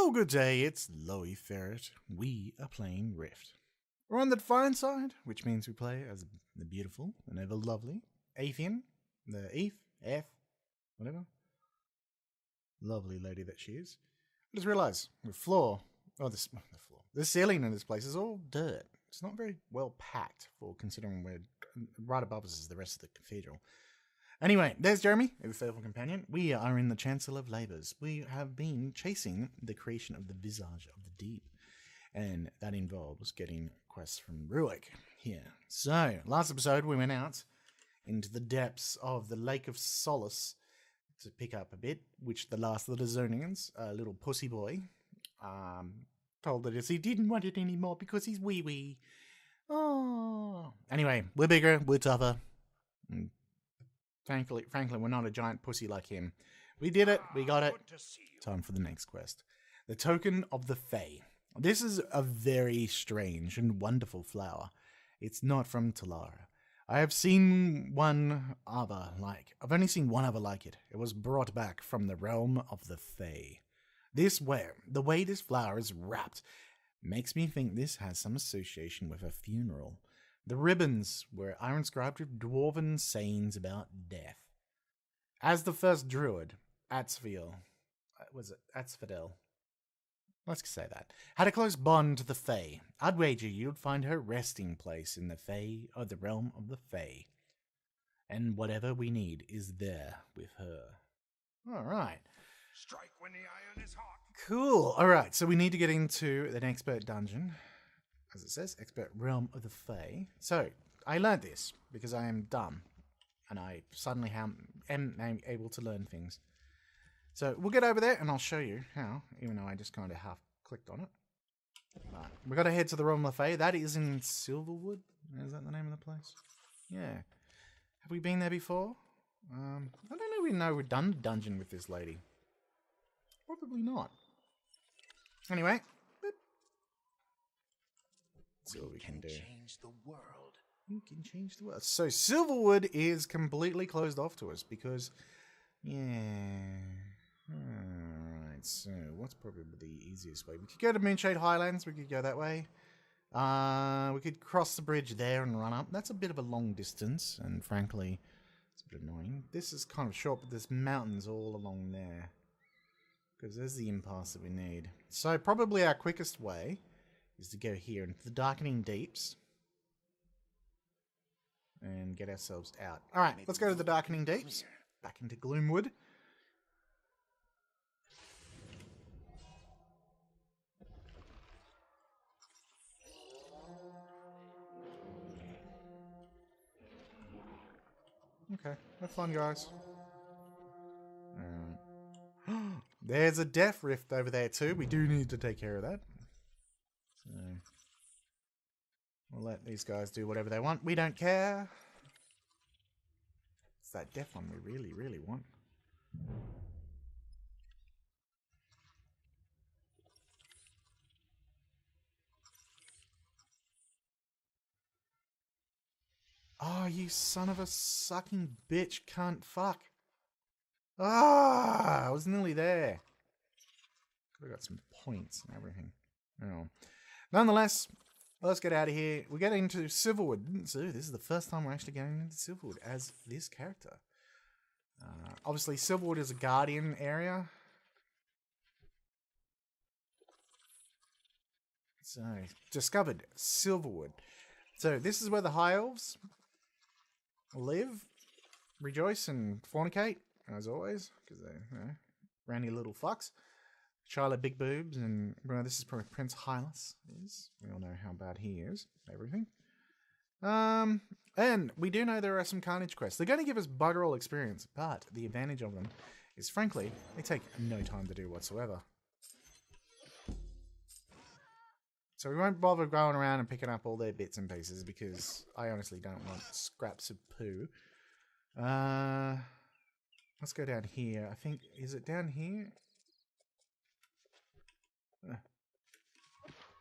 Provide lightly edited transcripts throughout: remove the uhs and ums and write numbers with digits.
Well, good day, it's Loey Ferret. We are playing Rift. We're on the Defiant side, which means we play as the beautiful and ever lovely Athian, the whatever. Lovely lady that she is. I just realised the ceiling in this place is all dirt. It's not very well packed for considering we're right above us is the rest of the cathedral. Anyway, there's Jeremy, a faithful companion. We are in the Chancellor of Labours. We have been chasing the creation of the Visage of the Deep, and that involves getting quests from Ruik here. So, last episode we went out into the depths of the Lake of Solace to pick up a bit, which the last of the Zonians, a little pussy boy, told us he didn't want it anymore because he's wee-wee. Oh. Anyway, we're bigger, we're tougher. Frankly, we're not a giant pussy like him. We did it. We got it. Time for the next quest. The Token of the Fae. This is a very strange and wonderful flower. It's not from Talara. I've only seen one other like it. It was brought back from the realm of the Fae. The way this flower is wrapped makes me think this has some association with a funeral. The ribbons were inscribed with dwarven sayings about death. As the first druid, Atzfidel, let's say that, had a close bond to the Fae, I'd wager you'd find her resting place in the Fae, or the realm of the Fae. And whatever we need is there with her. Alright. Strike when the iron is hot. Cool. Alright, so we need to get into an expert dungeon. As it says, expert realm of the Fae. So, I learned this because I am dumb. And I suddenly am able to learn things. So, we'll get over there and I'll show you how, even though I just kind of half clicked on it. Right. We've got to head to the realm of the Fae. That is in Silverwood. Is that the name of the place? Yeah. Have we been there before? I don't know if we know we've done a dungeon with this lady. Probably not. Anyway. See what we can do. Change the world. You can change the world. So Silverwood is completely closed off to us because, yeah. Alright, so what's probably the easiest way? We could go to Moonshade Highlands. We could go that way. We could cross the bridge there and run up. That's a bit of a long distance, and frankly, it's a bit annoying. This is kind of short, but there's mountains all along there. Because there's the impasse that we need. So probably our quickest way is to go here into the Darkening Deeps and get ourselves out. Alright, let's go to the Darkening Deeps. Back into Gloomwood. Okay, have fun, guys. There's a death rift over there too. We do need to take care of that. So we'll let these guys do whatever they want. We don't care. It's that death one we really, really want. Oh, you son of a sucking bitch, cunt, fuck. Ah, I was nearly there. Could have got some points and everything. Oh. Nonetheless, let's get out of here. We get into Silverwood. So this is the first time we're actually getting into Silverwood as this character. Obviously, Silverwood is a guardian area. So, discovered Silverwood. So this is where the High Elves live, rejoice, and fornicate, as always, because they're randy little fucks. Charlotte Big Boobs, and well, this is probably Prince Hylas. We all know how bad he is. Everything. And we do know there are some Carnage quests. They're going to give us bugger all experience, but the advantage of them is, frankly, they take no time to do whatsoever. So we won't bother going around and picking up all their bits and pieces because I honestly don't want scraps of poo. Let's go down here. I think, is it down here?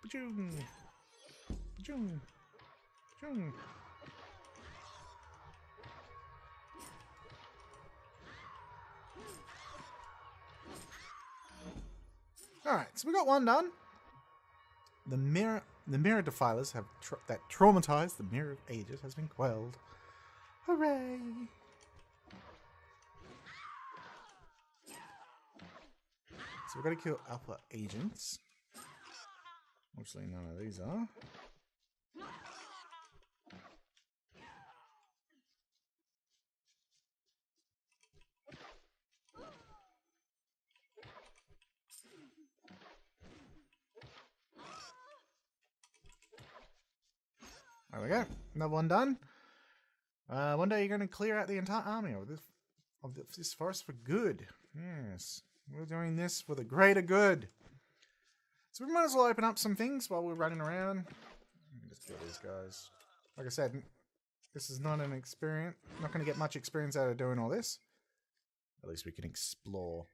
Ba-joom. Ba-joom. Ba-joom. Alright, so we got one done. The mirror defilers have that traumatized the Mirror of Ages has been quelled. Hooray! So we've got to kill alpha agents. Obviously none of these are. There we go. Another one done. One day you're going to clear out the entire army of this forest for good. Yes. We're doing this for the greater good. So we might as well open up some things while we're running around. Just kill these guys. Like I said, this is not an experience. Not going to get much experience out of doing all this. At least we can explore.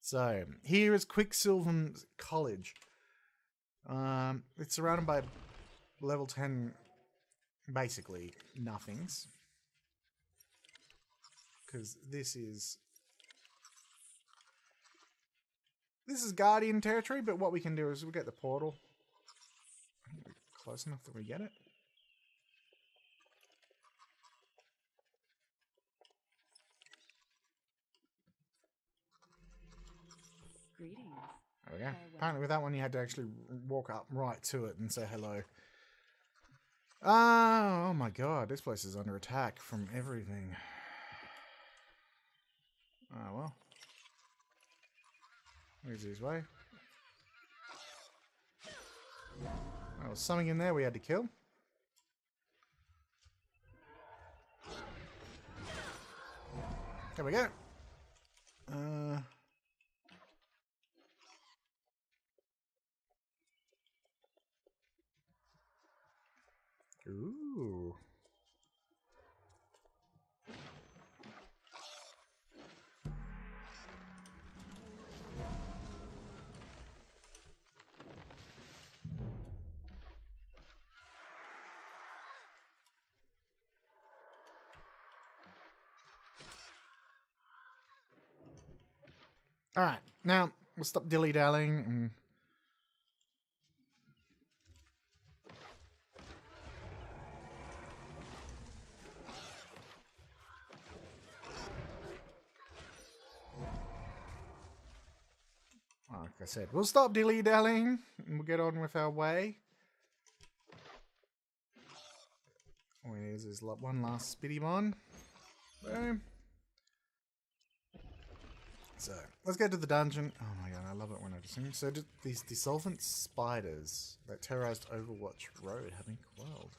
So, here is Quicksilver College. It's surrounded by level 10, basically, nothings. Because this is Guardian territory, but what we can do is we'll get the portal. I think we're close enough that we get it. Greetings. There we go. Apparently with that one you had to actually walk up right to it and say hello. Oh my god, this place is under attack from everything. Oh well. Easiest way. There was something in there we had to kill. There we go. Ooh. Alright, now we'll stop dilly-dallying and... Like I said, we'll stop dilly-dallying and we'll get on with our way. Oh, here's one last spitty one. Boom. So, let's get to the dungeon. Oh my god, I love it when I just see them. So, these dissolvent spiders that terrorized Overwatch Road have been quelled.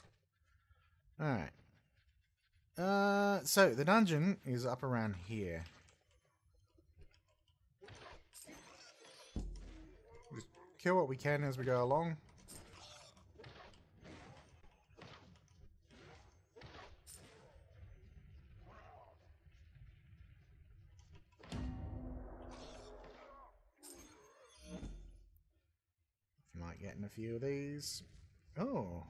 Alright. So, the dungeon is up around here. Just kill what we can as we go along. Might get in a few of these. Oh.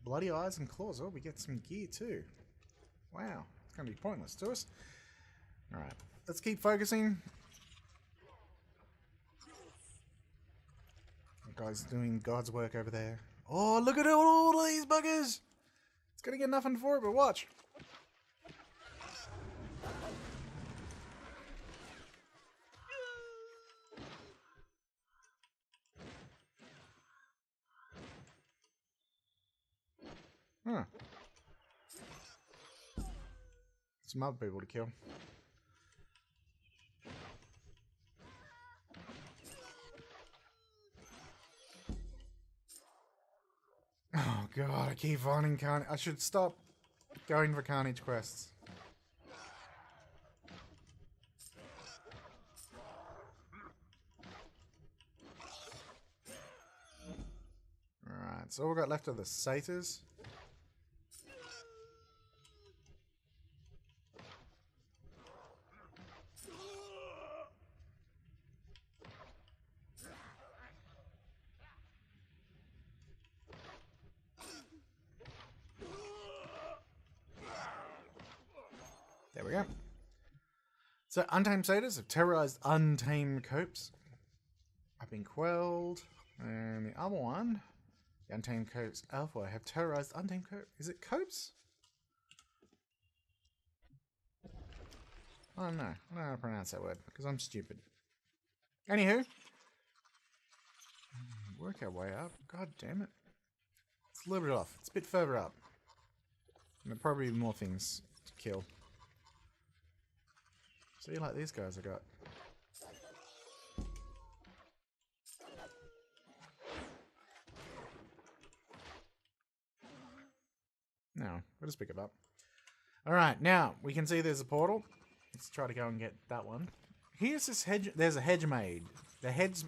Bloody eyes and claws. Oh, we get some gear too. Wow. It's going to be pointless to us. Alright. Let's keep focusing. The guy's doing God's work over there. Oh, look at all of these buggers! It's going to get nothing for it, but watch. Huh. Some other people to kill. Oh god, I keep finding Carnage. I should stop going for Carnage quests. Alright, so all we got left are the satyrs. There we go. So, untamed satyrs have terrorized untamed copes. I've been quelled. And the other one, the untamed copes alpha, have terrorized untamed copes. Is it copes? I don't know. I don't know how to pronounce that word because I'm stupid. Anywho, work our way up. God damn it. It's a little bit off. It's a bit further up. And there'll probably be more things to kill. See, like these guys I got. No, we'll just pick it up. Alright, now we can see there's a portal. Let's try to go and get that one. Here's this hedge. There's a hedge maze. The hedge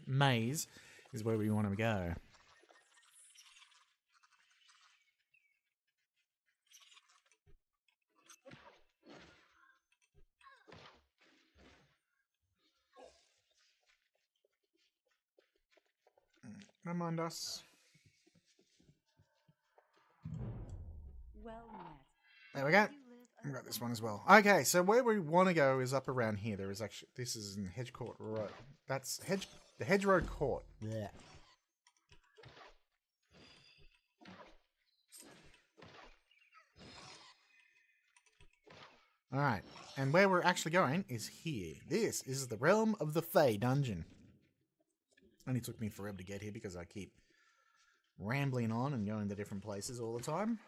maze is where we want to go. Don't mind us. Well met. There we go. I've got this one as well. Okay, so where we want to go is up around here. There is actually, this is in Hedge Court Road. That's the Hedge Road Court. Yeah. Alright, and where we're actually going is here. This is the Realm of the Fae dungeon. Only took me forever to get here because I keep rambling on and going to different places all the time.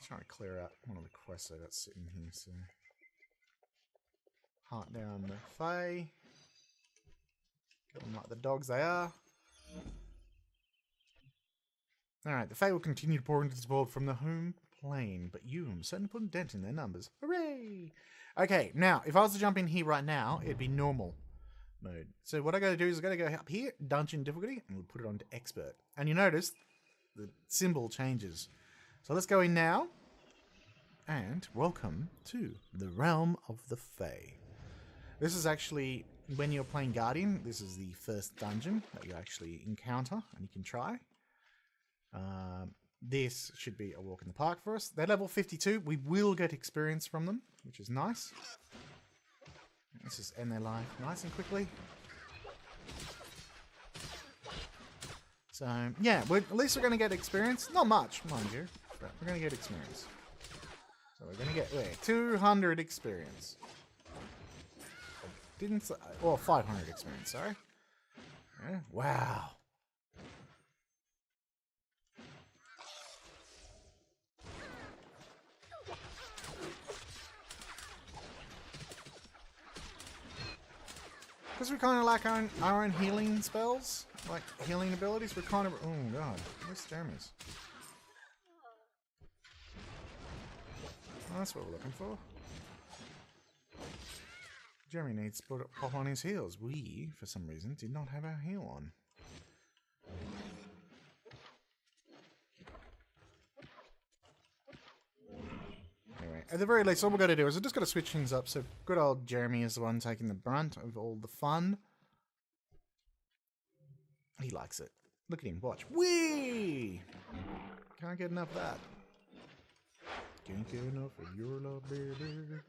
Trying to clear out one of the quests I got sitting here, so hunt down the Fae. Get them like the dogs they are. Alright, the Fae will continue to pour into this world from the home plane, but you certainly put a dent in their numbers. Hooray! Okay, now, if I was to jump in here right now, it'd be normal mode. So what I gotta do is I gotta go up here, dungeon difficulty, and we'll put it onto expert. And you notice the symbol changes. So let's go in now, and welcome to the Realm of the Fae. This is actually, when you're playing Guardian, this is the first dungeon that you actually encounter, and you can try. This should be a walk in the park for us. They're level 52. We will get experience from them, which is nice. Let's just end their life nice and quickly. So, yeah, at least we're going to get experience. Not much, mind you, but we're going to get experience. So we're going to get, 200 experience. Didn't say, or 500 experience, sorry. Yeah, wow. Because we kind of lack our own healing spells, like healing abilities, we're kind of... Oh god, where's Jeremy's? Oh, that's what we're looking for. Jeremy needs to pop on his heals. We, for some reason, did not have our heal on. Anyway, at the very least, all we've got to do is we've just got to switch things up. So good old Jeremy is the one taking the brunt of all the fun. He likes it. Look at him, watch. Whee! Can't get enough of that. Can't get enough of your love, baby.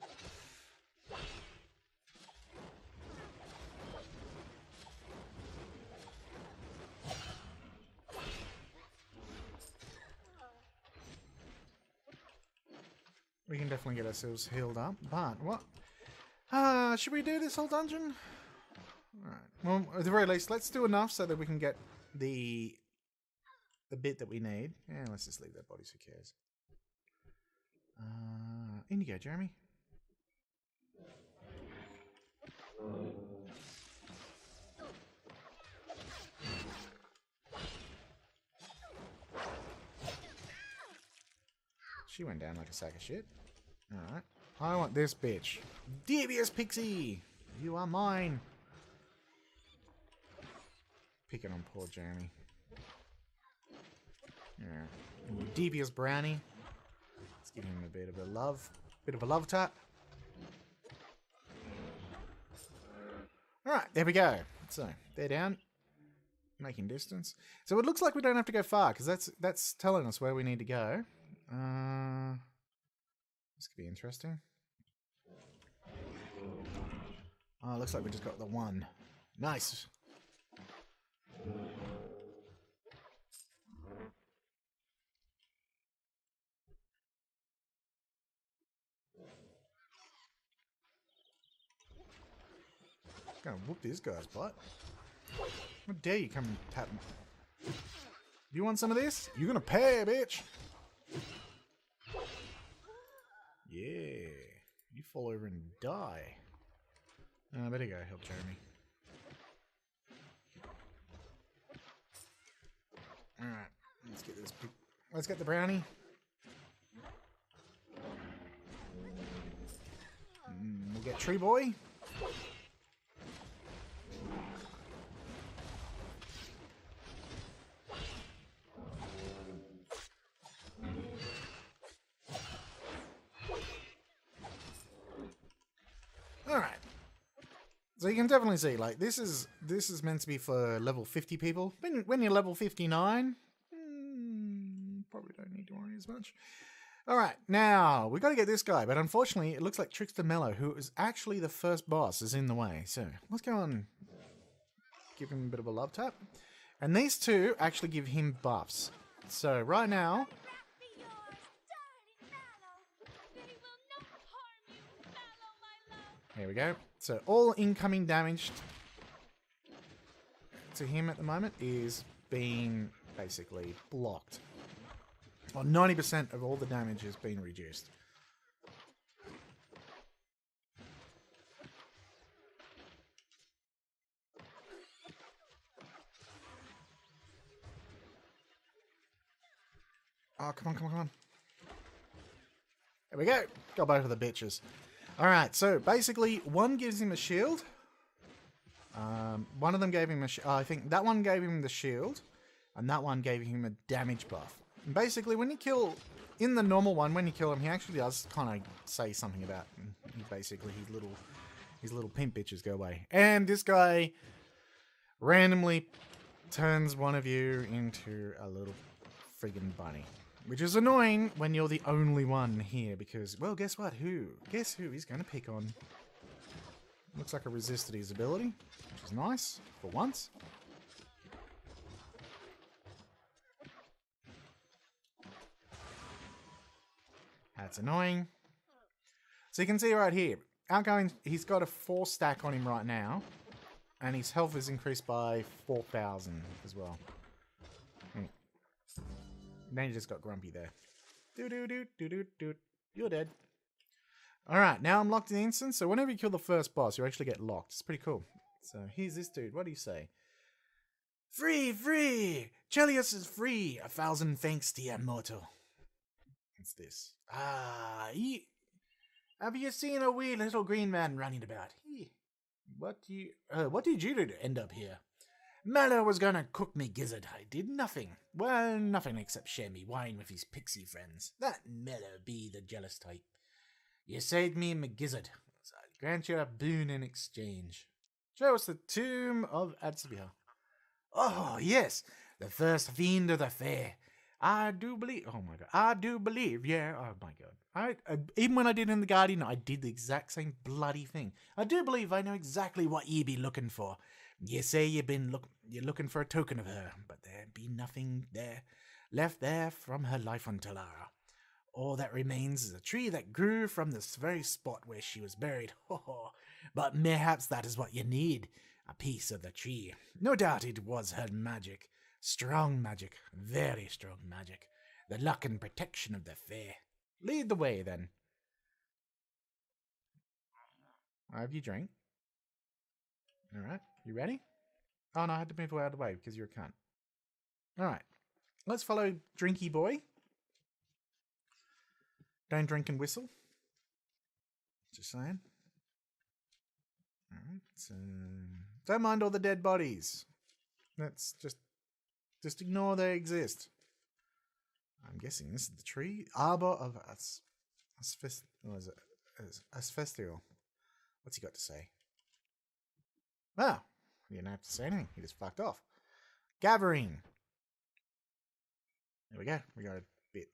We can definitely get ourselves healed up, but what? Should we do this whole dungeon? Alright, well, at the very least, let's do enough so that we can get the bit that we need. Yeah, let's just leave that bodies, who cares? In you go, Jeremy. She went down like a sack of shit. Alright. I want this bitch. Devious Pixie! You are mine! Picking on poor Jeremy. Yeah. Devious Brownie. Let's give him a bit of a love. Bit of a love tap. Alright, there we go. So, they're down. making distance. So it looks like we don't have to go far because that's telling us where we need to go. This could be interesting. Oh, it looks like we just got the one. Nice. Gonna whoop this guy's butt. How dare you come and tap me? You want some of this? You're gonna pay, bitch. Yeah. You fall over and die. I better go help Jeremy. Alright. Let's get this. Let's get the brownie. We'll get Tree Boy. Alright. So you can definitely see, like, this is meant to be for level 50 people. When you're level 59, probably don't need to worry as much. Alright, now, we got to get this guy, but unfortunately, it looks like Trickster Mellow, who is actually the first boss, is in the way. So, let's go and give him a bit of a love tap. And these two actually give him buffs. So, right now... Here we go. So all incoming damage to him at the moment is being basically blocked. Well, 90% of all the damage has been reduced. Oh, come on, come on, come on. There we go. Got both of the bitches. Alright, so basically, one gives him a shield. One of them gave him a shield. I think that one gave him the shield. And that one gave him a damage buff. And basically, when you kill... In the normal one, when you kill him, he actually does kind of say something about... Basically, his little pimp bitches go away. And this guy randomly turns one of you into a little friggin' bunny. Which is annoying when you're the only one here because, well, guess what? Guess who he's going to pick on? Looks like I resisted his ability, which is nice, for once. That's annoying. So you can see right here, outgoing, he's got a 4 stack on him right now, and his health is increased by 4,000 as well. Then you just got grumpy there. You're dead. Alright, now I'm locked in the instance, so whenever you kill the first boss, you actually get locked. It's pretty cool. So here's this dude. What do you say? Free, free! Chelios is free! 1,000 thanks to your mortal. What's this? Have you seen a wee little green man running about? What did you do to end up here? Mallow was gonna cook me gizzard. I did nothing. Well, nothing except share me wine with his pixie friends. That Mallow be the jealous type. You saved me my gizzard, so I'll grant you a boon in exchange. Show us the tomb of Adsabia. Oh, yes, the first fiend of the fair. I do believe, yeah, oh my god. Even when I did in the Guardian, I did the exact same bloody thing. I do believe I know exactly what ye be looking for. You say you're looking for a token of her, but there be nothing there left there from her life on Talara. All that remains is a tree that grew from this very spot where she was buried. But mayhaps that is what you need, a piece of the tree. No doubt it was her magic. Strong magic, very strong magic. The luck and protection of the fair. Lead the way, then. I have you drink. Alright, you ready? Oh no, I had to move out of the way because you're a cunt. Alright, let's follow Drinky Boy. Don't drink and whistle. Just saying. Alright, so... Don't mind all the dead bodies. Let's just ignore they exist. I'm guessing this is the tree. Arbor of Asfestial. What's he got to say? Ah, he didn't have to say anything. He just fucked off. gathering. There we go. We got a bit.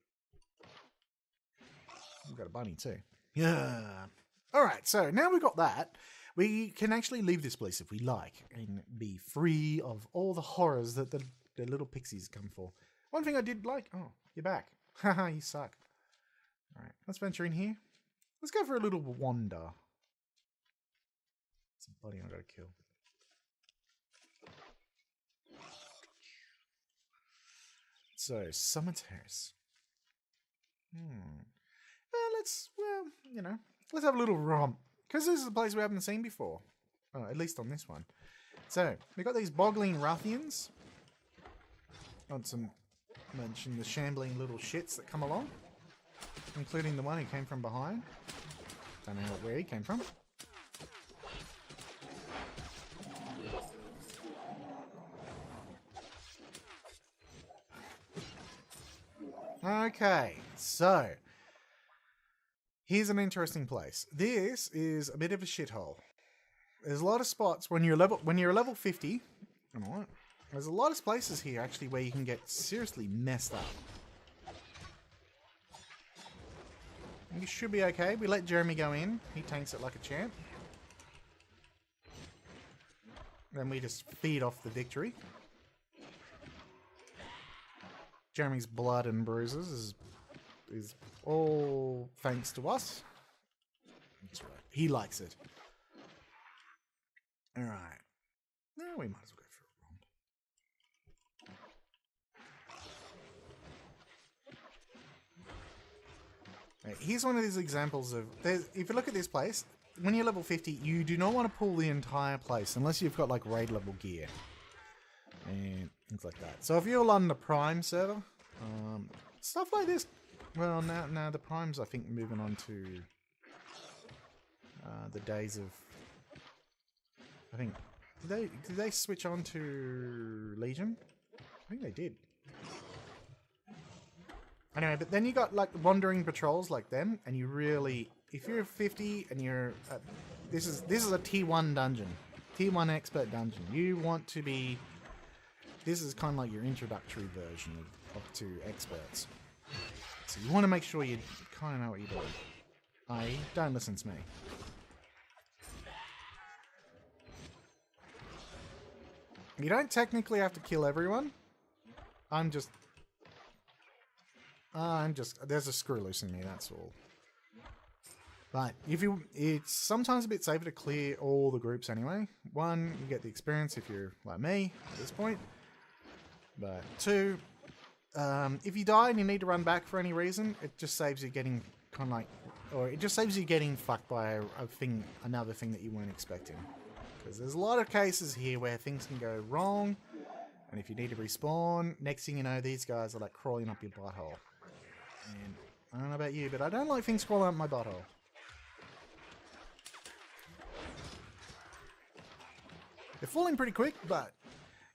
We've got a bunny too. Yeah. Alright, so now we've got that, we can actually leave this place if we like and be free of all the horrors that the little pixies come for. One thing I did like... Oh, you're back. Haha, you suck. Alright, let's venture in here. Let's go for a little wander. Somebody I gotta kill. So, Summer Terrace. Let's have a little romp. Because this is a place we haven't seen before. Oh, at least on this one. So, we got these boggling ruffians. Not to mention the shambling little shits that come along. Including the one who came from behind. Don't know where he came from. Okay, so here's an interesting place. This is a bit of a shithole. There's a lot of spots when you're level 50. You know what? There's a lot of places here actually where you can get seriously messed up. You should be okay. We let Jeremy go in. He tanks it like a champ. Then we just feed off the victory. Jeremy's blood and bruises is all thanks to us. That's right. He likes it. Alright. Now we might as well go for a romp. Right, here's one of these examples of... If you look at this place, when you're level 50, you do not want to pull the entire place unless you've got like raid level gear. And things like that. So if you're on the Prime server, stuff like this. Well, now the Prime's I think moving on to the days of. I think did they switch on to Legion? I think they did. Anyway, but then you got like wandering patrols like them, and you really, if you're 50 and you're, this is a T1 dungeon, T1 expert dungeon. You want to be. This is kind of like your introductory version of up to experts. So you want to make sure you kind of know what you're doing. Don't listen to me. You don't technically have to kill everyone. There's a screw loose in me, that's all. But it's sometimes a bit safer to clear all the groups anyway. One, you get the experience if you're like me at this point. But two, if you die and you need to run back for any reason, it just saves you getting getting fucked by another thing that you weren't expecting. Because there's a lot of cases here where things can go wrong, and if you need to respawn, next thing you know, these guys are like crawling up your butthole. And I don't know about you, but I don't like things crawling up my butthole. They're falling pretty quick, but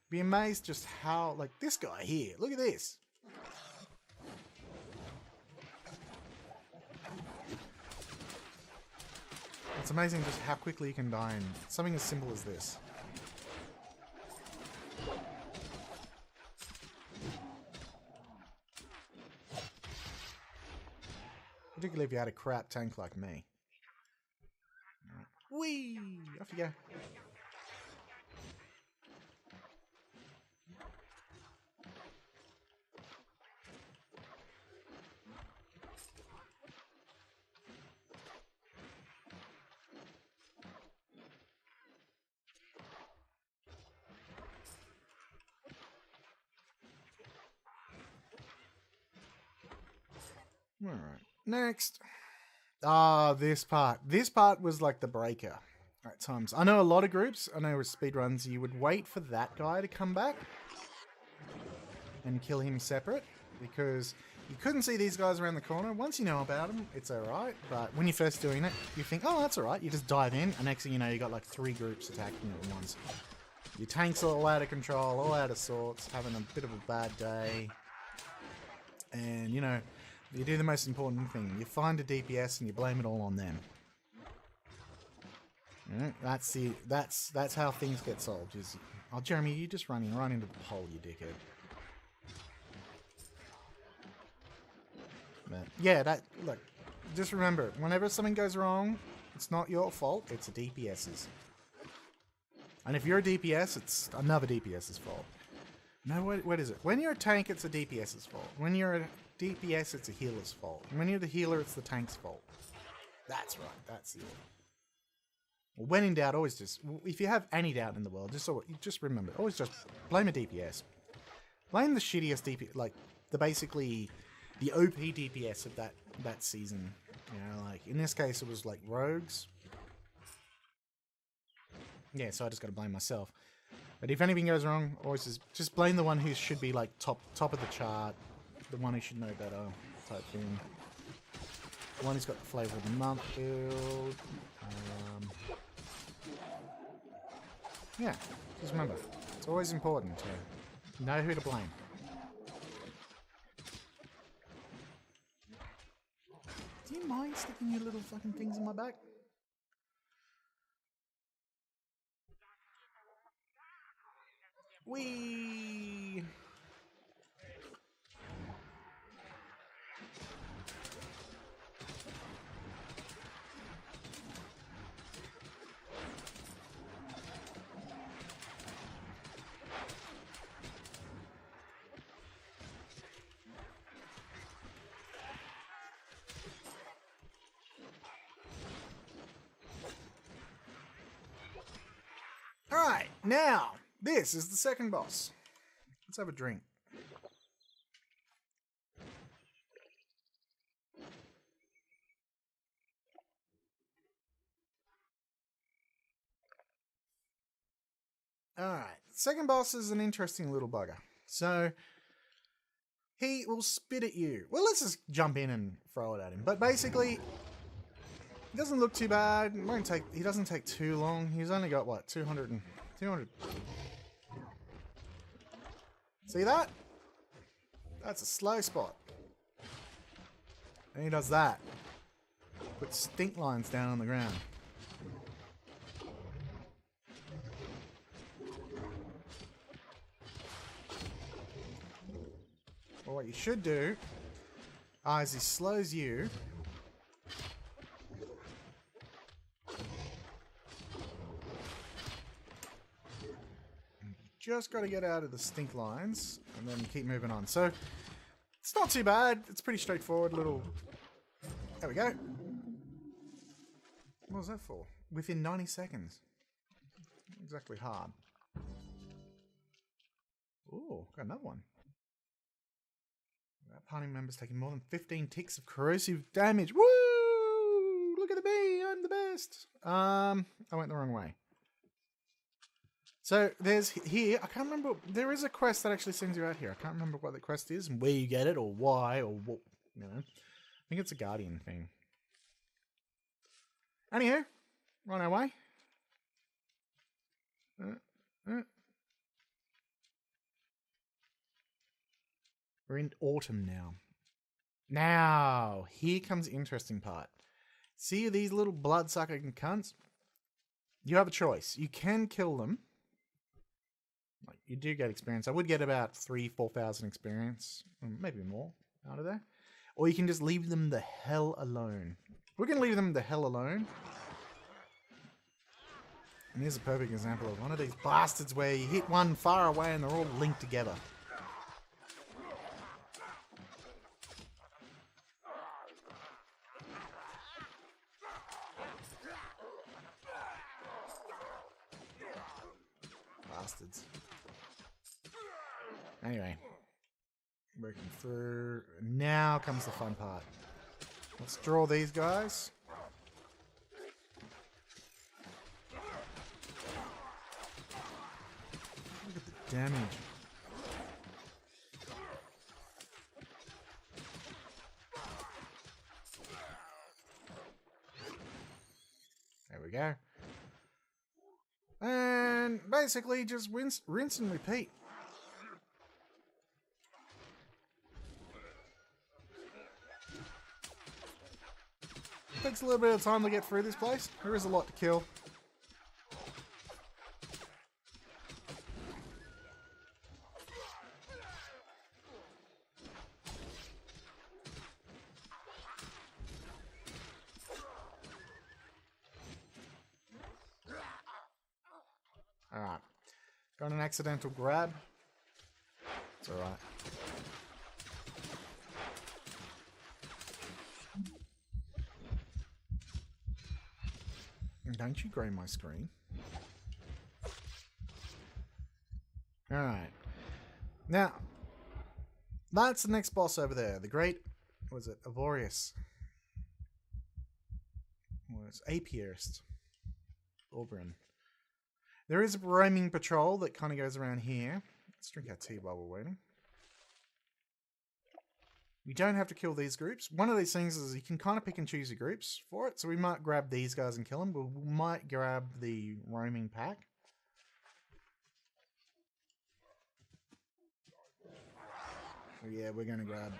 be amazed just how, like this guy here, look at this. It's amazing just how quickly you can die in something as simple as this. Particularly if you had a crap tank like me. Whee! Off you go. Alright, next. This part. This part was like the breaker at times. I know a lot of groups, I know with speedruns, you would wait for that guy to come back and kill him separate because you couldn't see these guys around the corner. Once you know about them, it's alright, but when you're first doing it, you think, oh, that's alright. You just dive in, and next thing you know, you got like 3 groups attacking you at once. Your tank's all out of control, all out of sorts, having a bit of a bad day, and you know, you do the most important thing. You find a DPS and you blame it all on them. That's how things get solved. Is oh Jeremy, you just running right into the pole, you dickhead. But yeah, look. Just remember, whenever something goes wrong, it's not your fault. It's a DPS's. And if you're a DPS, it's another DPS's fault. No, what is it? When you're a tank, it's a DPS's fault. When you're a DPS, it's a healer's fault. When you're the healer, it's the tank's fault. That's right. That's the order. Well, when in doubt, always just... If you have any doubt in the world, just remember, always just blame a DPS. Blame the shittiest DPS, like, basically the OP DPS of that season. You know, like, in this case, it was, like, rogues. Yeah, so I just gotta blame myself. But if anything goes wrong, always just blame the one who should be like top of the chart, the one who should know better, type thing. The one who's got the flavor of the month build. Yeah, just remember, it's always important to know who to blame. Do you mind sticking your little fucking things in my back? Whee! Alright, now, this is the second boss. Let's have a drink. Alright, second boss is an interesting little bugger. So, he will spit at you. Well, let's just jump in and throw it at him. But basically, he doesn't look too bad. He doesn't take too long. He's only got, what, 200. See that? That's a slow spot. And he does that. Puts stink lines down on the ground. Well, what you should do is he slows you. Just got to get out of the stink lines and then keep moving on. So it's not too bad. It's pretty straightforward. Little. There we go. What was that for? Within 90 seconds. Not exactly hard. Ooh, got another one. That party member's taking more than 15 ticks of corrosive damage. Woo! Look at me. I'm the best. I went the wrong way. So there's here, I can't remember, there is a quest that actually sends you out here. I can't remember what the quest is and where you get it or why or what, you know. I think it's a Guardian thing. Anywho, run our way. We're in autumn now. Now, here comes the interesting part. See these little blood-sucking cunts? You have a choice. You can kill them. Like, you do get experience. I would get about 3,000-4,000 experience, maybe more out of there. Or you can just leave them the hell alone. We're going to leave them the hell alone. And here's a perfect example of one of these bastards where you hit one far away and they're all linked together. Bastards. Anyway, working through. Now comes the fun part. Let's draw these guys. Look at the damage. There we go. And basically just rinse and repeat. Takes a little bit of time to get through this place. There is a lot to kill. Got an accidental grab. It's alright. Don't you grey my screen. Alright. Now, that's the next boss over there. The great, what was it, Avorius. What was it? Apiarist. Auburn. There is a roaming patrol that kind of goes around here. Let's drink our tea while we're waiting. You don't have to kill these groups. One of these things is you can kind of pick and choose your groups for it. So we might grab these guys and kill them. We might grab the roaming pack. Oh yeah, we're going to grab...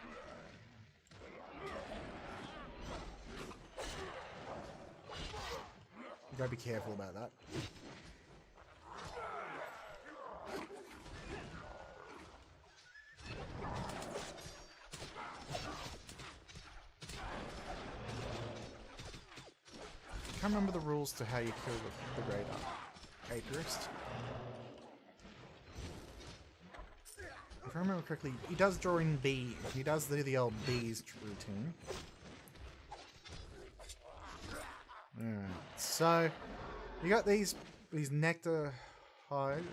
You gotta be careful about that. I can't remember the rules to how you kill the great apiarist. If I remember correctly, he does draw in bees. He does do the old bees routine. Alright, so you got these nectar hide,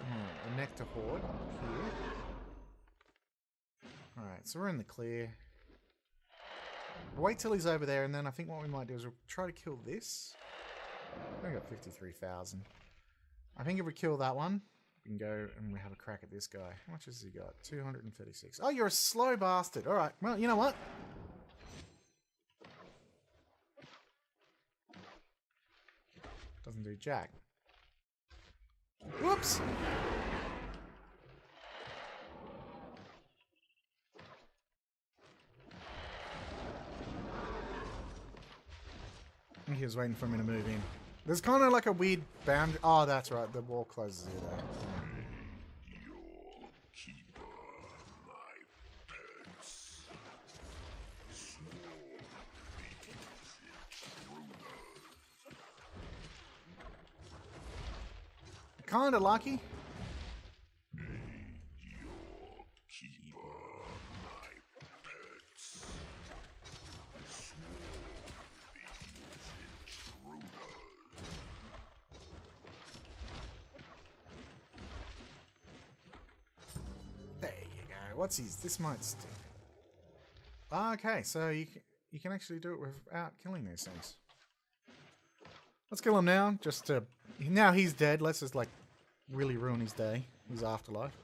a nectar horde here. Alright, so we're in the clear. Wait till he's over there, and then I think what we might do is we'll try to kill this. I got 53,000. I think if we kill that one, we can go and we have a crack at this guy. How much has he got? 236. Oh, you're a slow bastard. Alright, well, you know what? Doesn't do jack. Whoops! He was waiting for me to move in. There's kind of like a weird boundary. Oh, that's right. The wall closes here, though. Kind of lucky. There you go. What's his? This might stick. Okay, so you can actually do it without killing these things. Let's kill him now. Just to now he's dead. Let's just like really ruin his day, his afterlife.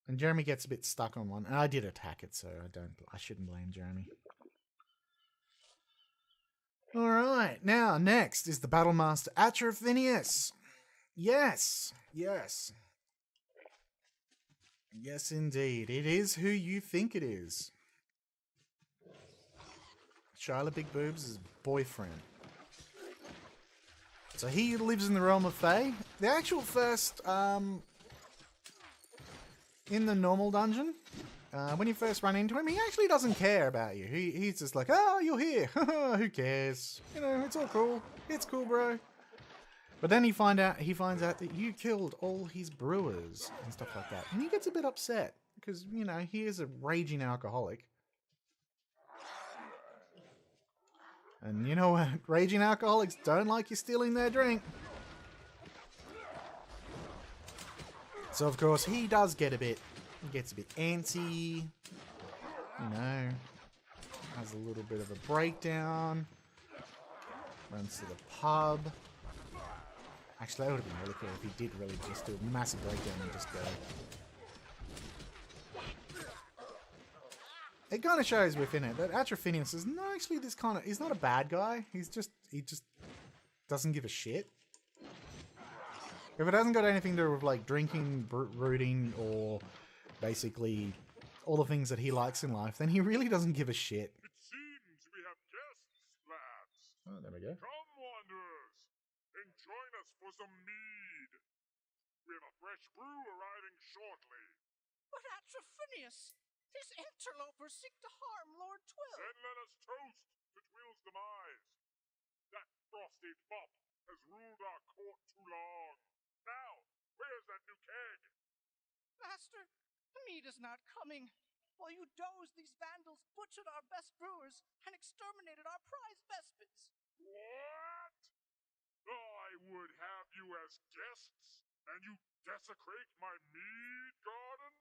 And Jeremy gets a bit stuck on one. And I did attack it, so I shouldn't blame Jeremy. Alright, now next is the Battlemaster Atrophinius. Yes, yes. Yes indeed. It is who you think it is. Shyla Big Boobs' boyfriend. So he lives in the realm of Fae. The actual first, in the normal dungeon, when you first run into him, he actually doesn't care about you. He's just like, oh, you're here. Who cares? You know, it's all cool. It's cool, bro. But then he finds out that you killed all his brewers and stuff like that. And he gets a bit upset because, you know, he is a raging alcoholic. And you know what? Raging alcoholics don't like you stealing their drink. So, of course, he does get he gets a bit antsy. You know, has a little bit of a breakdown. Runs to the pub. Actually, that would have been really cool if he did really just do a massive breakdown and just go. It kind of shows within it that Atrophinius is not actually this kind of... He's not a bad guy. He just doesn't give a shit. If it hasn't got anything to do with like drinking, rooting, or basically all the things that he likes in life, then he really doesn't give a shit. It seems we have guests, lads. Oh, there we go. Come, wanderers, and join us for some mead. We have a fresh brew arriving shortly. But Atrophinius, these interlopers seek to harm Lord Twill. Then let us toast to Twill's demise. That frosty fop has ruled our court too long. Now, where's that new keg? Master, the mead is not coming. While you dozed, these vandals butchered our best brewers and exterminated our prize vespins. What? I would have you as guests, and you desecrate my mead garden?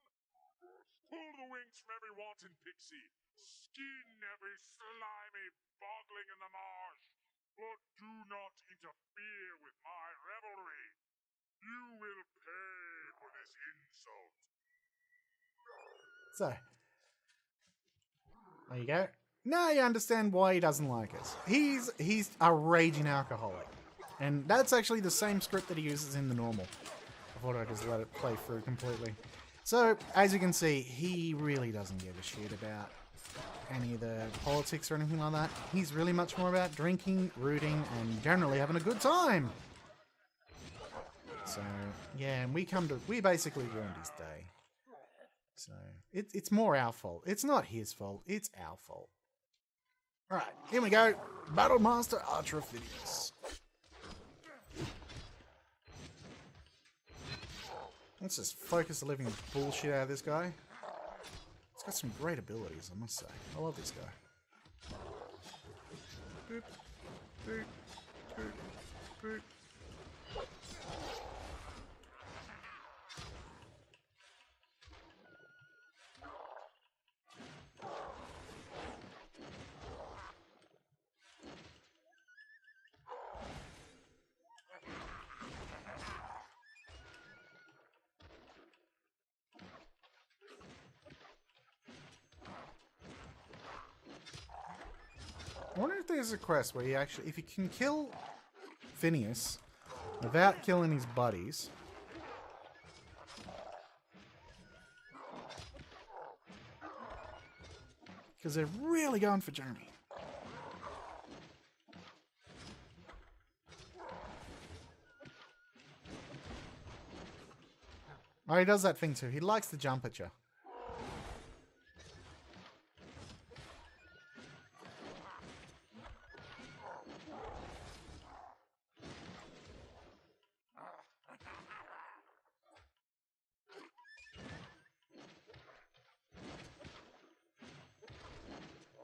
Pull the wings from every wanton pixie, skin every slimy bogling in the marsh, but do not interfere with my revelry. You will pay for this insult. So, there you go. Now you understand why he doesn't like us. He's a raging alcoholic. And that's actually the same script that he uses in the normal. I thought I'd just let it play through completely. So, as you can see, he really doesn't give a shit about any of the politics or anything like that. He's really much more about drinking, rooting, and generally having a good time. So, yeah, and we basically ruined his day. So, it's more our fault. It's not his fault, it's our fault. Alright, here we go. Battle Master Archer Phineas. Let's just focus the living bullshit out of this guy. He's got some great abilities, I must say. I love this guy. Boop, boop, boop, boop. I wonder if there's a quest where you actually, if you can kill Phineas without killing his buddies. Because they're really going for Jeremy. Oh, he does that thing too. He likes to jump at you.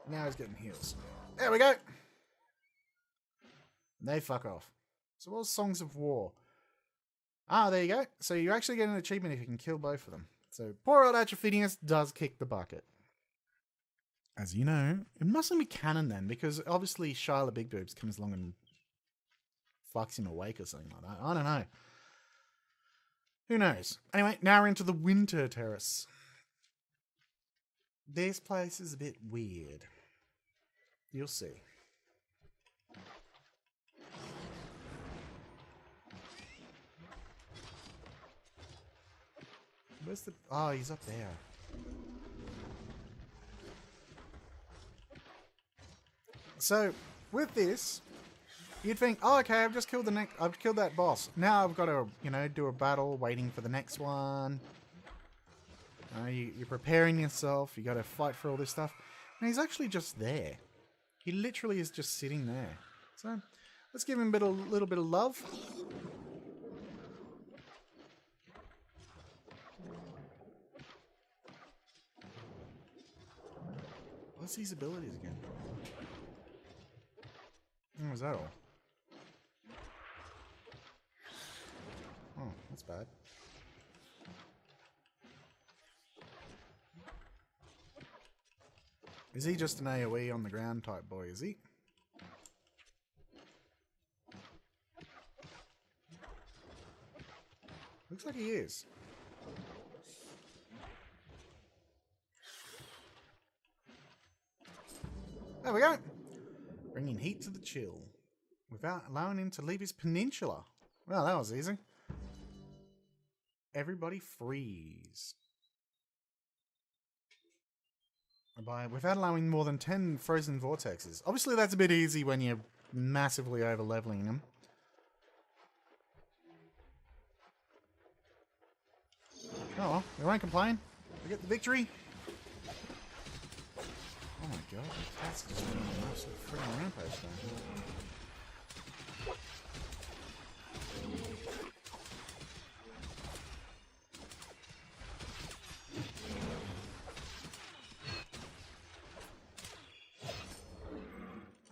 Now he's getting heals. There we go. They fuck off. So what was Songs of War? Ah, there you go. So you actually get an achievement if you can kill both of them. So poor old Phineas does kick the bucket. As you know, it mustn't be canon then, because obviously Shyla Big Boobs comes along and fucks him awake or something like that. I don't know. Who knows? Anyway, now we're into the Winter Terrace. This place is a bit weird. You'll see. Where's the... Oh, he's up there. So, with this, you'd think, oh, okay, I've just killed I've killed that boss. Now I've got to, you know, do a battle, waiting for the next one. You're preparing yourself. You got to fight for all this stuff. And he's actually just there. He literally is just sitting there. So, let's give him a little bit of love. What's his abilities again? Oh, was that all? Oh, that's bad. Is he just an AoE on the ground type boy, is he? Looks like he is. There we go. Bringing heat to the chill without allowing him to leave his peninsula. Well, that was easy. Everybody freeze. Without allowing more than 10 frozen vortexes. Obviously that's a bit easy when you're massively over leveling them. Oh well, we won't complain. We get the victory. Oh my god, that's just been a massive freaking rampage there.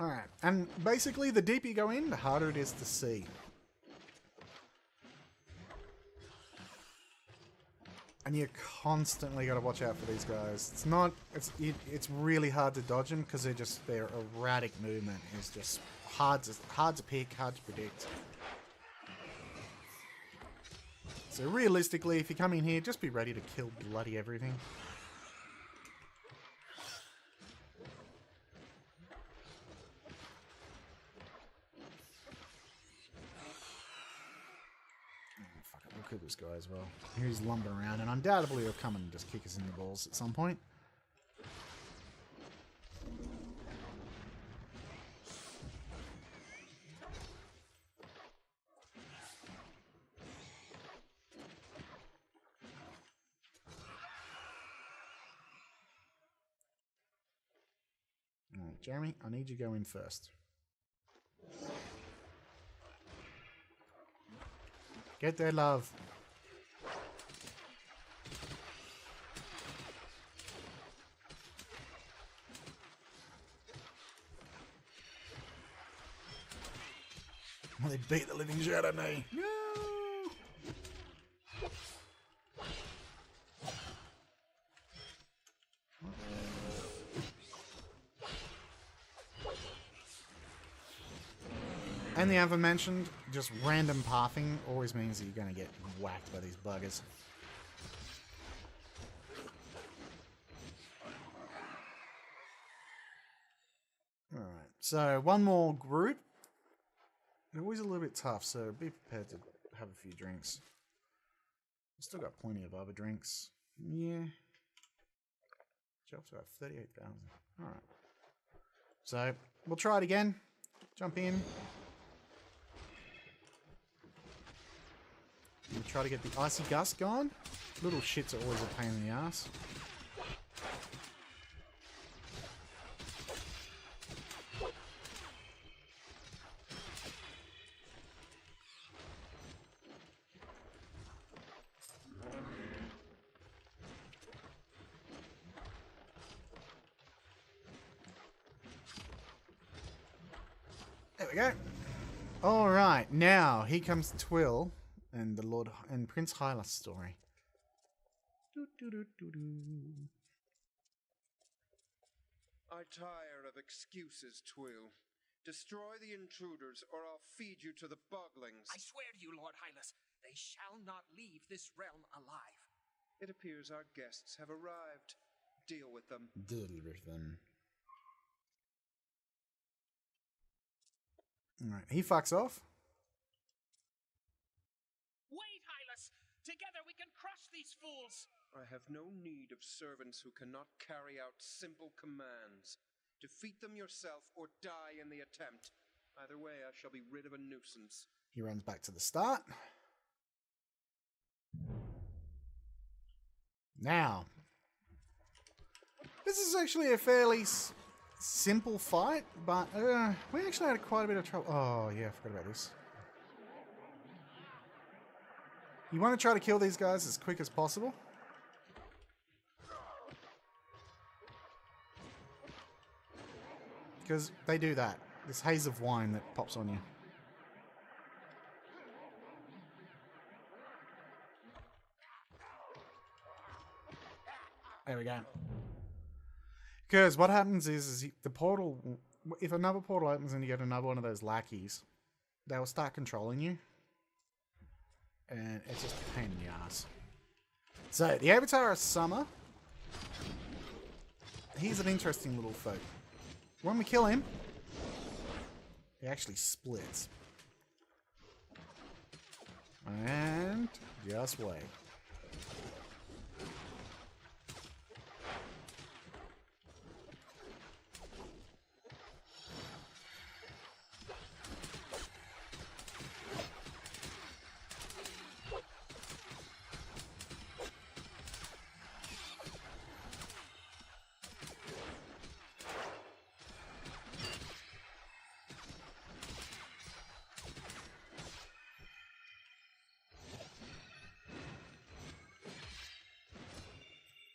Alright, and basically the deeper you go in, the harder it is to see. And you constantly gotta watch out for these guys. It's really hard to dodge them because their erratic movement is just hard to pick, hard to predict. So realistically, if you come in here, just be ready to kill bloody everything. We'll kill this guy as well. He's lumbering around, and undoubtedly he'll come and just kick us in the balls at some point. Alright, Jeremy, I need you to go in first. Get there, love. Well, they beat the living shit out of me. No! And the aforementioned, just random pathing always means that you're going to get whacked by these buggers. Alright, so one more group. They're always a little bit tough, so be prepared to have a few drinks. Still got plenty of other drinks. Yeah. Job's about 38,000. Alright. So, we'll try it again. Jump in. We'll try to get the Icy Gust going. Little shits are always a pain in the ass. There we go. Alright, now here comes Twill and the Lord and Prince Hylas story. I tire of excuses, Twill. Destroy the intruders, or I'll feed you to the boglings. I swear to you, Lord Hylas, they shall not leave this realm alive. It appears our guests have arrived. Deal with them. Deal with them. Alright, he fucks off. Wait, Hylas! Together we can crush these fools! I have no need of servants who cannot carry out simple commands. Defeat them yourself or die in the attempt. Either way, I shall be rid of a nuisance. He runs back to the start. Now, this is actually a fairly simple fight, but we actually had quite a bit of trouble. Oh, yeah, I forgot about this. You want to try to kill these guys as quick as possible. Because they do that. This haze of wine that pops on you. There we go. Because what happens is the portal, if another portal opens and you get another one of those lackeys, they will start controlling you. And it's just a pain in the ass. So, the Avatar of Summer. He's an interesting little folk. When we kill him, he actually splits. And just wait.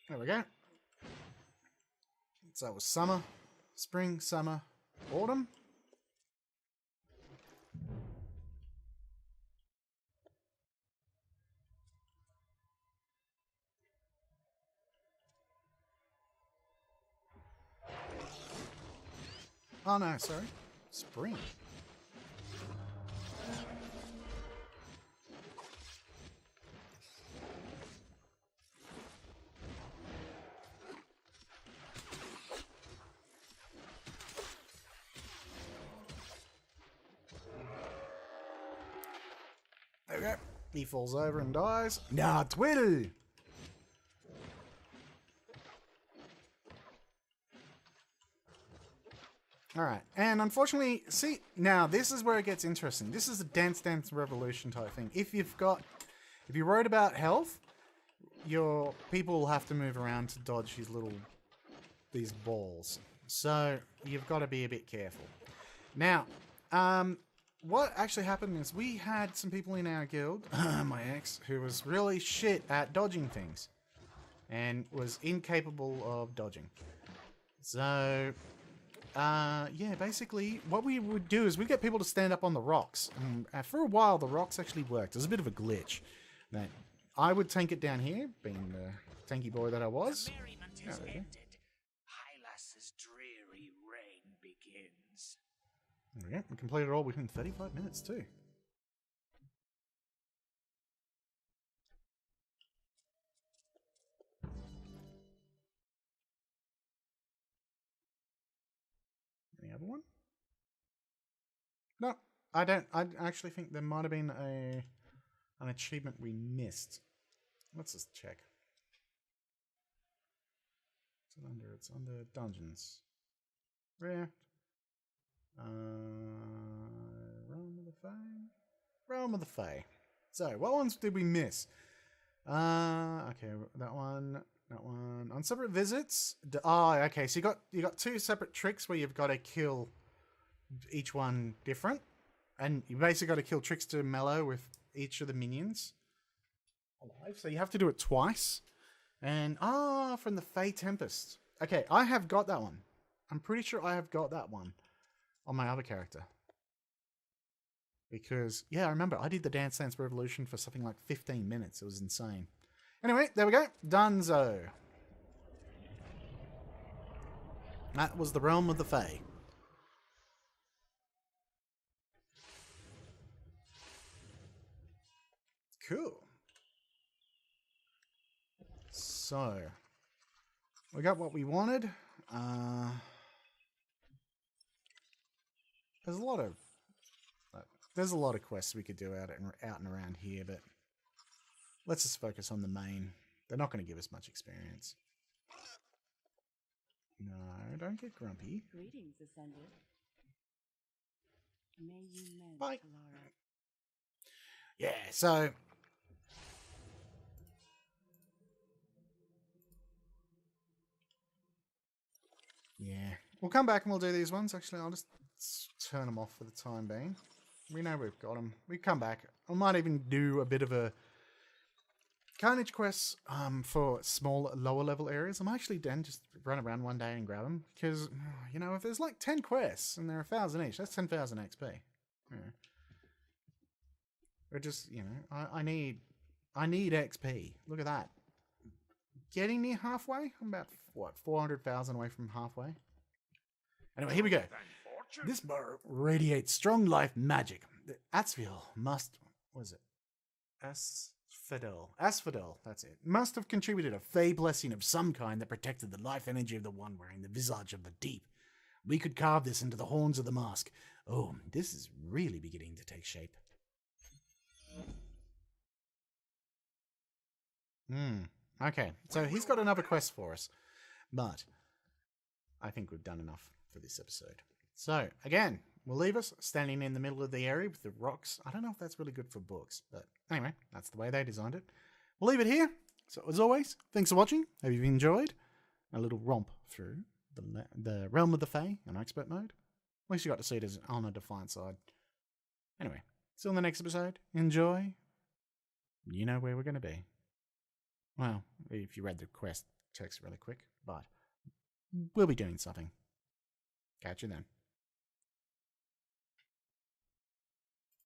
There we go. So it was summer, spring, summer, autumn. Oh no, sorry. Spring. There we go. He falls over and dies. Nah, Twiddle! Alright, and unfortunately, see, now this is where it gets interesting. This is a Dance Dance Revolution type thing. If you wrote about health, your people will have to move around to dodge these balls. So, you've got to be a bit careful. Now, what actually happened is we had some people in our guild, my ex, who was really shit at dodging things. And was incapable of dodging. So, yeah, basically, what we would do is we'd get people to stand up on the rocks. And for a while, the rocks actually worked. It was a bit of a glitch. That I would tank it down here, being the tanky boy that I was. The merriment is ended. Hylas's dreary reign begins. There we go. We completed it all within 35 minutes, too. Any other one? No, I don't. I actually think there might have been an achievement we missed. Let's just check. It's under dungeons. Rare. Realm of the Fae. Realm of the Fae. So, what ones did we miss? Okay, that one. That one. On separate visits. Okay. So you got two separate tricks where you've got to kill each one different, and you basically got to kill Trickster Mellow with each of the minions alive. So you have to do it twice. And from the Fey Tempest. Okay, I have got that one. I'm pretty sure I have got that one on my other character. Because yeah, I remember I did the Dance Dance Revolution for something like 15 minutes. It was insane. Anyway, there we go. Dunzo. That was the Realm of the Fae. Cool. So, we got what we wanted. There's a lot of quests we could do out and around here, but let's just focus on the main. They're not going to give us much experience. No, don't get grumpy. Greetings, Ascended. May you mend, Bye. Talara. Yeah, so yeah, we'll come back and we'll do these ones. Actually, I'll just turn them off for the time being. We know we've got them. We come back. I might even do a bit of a Carnage quests for small, lower level areas. I'm actually then just run around one day and grab them because, you know, if there's like 10 quests and they're 1,000 each, that's 10,000 XP. Yeah. Or just, you know, I need XP. Look at that. Getting near halfway. I'm about, what, 400,000 away from halfway. Anyway, here we go. This bar radiates strong life magic. The Asphodel must... What is it? Asphodel, that's it. Must have contributed a fey blessing of some kind that protected the life energy of the one wearing the visage of the deep. We could carve this into the horns of the mask. Oh, this is really beginning to take shape. Okay, so he's got another quest for us. But I think we've done enough for this episode. So, again, we'll leave us standing in the middle of the area with the rocks. I don't know if that's really good for books, but anyway, that's the way they designed it. We'll leave it here. So, as always, thanks for watching. Hope you've enjoyed a little romp through the Realm of the Fae in expert mode. At least you got to see it as on a Defiant side. Anyway, see you in the next episode. Enjoy. You know where we're going to be. Well, if you read the quest text really quick, but we'll be doing something. Catch you then.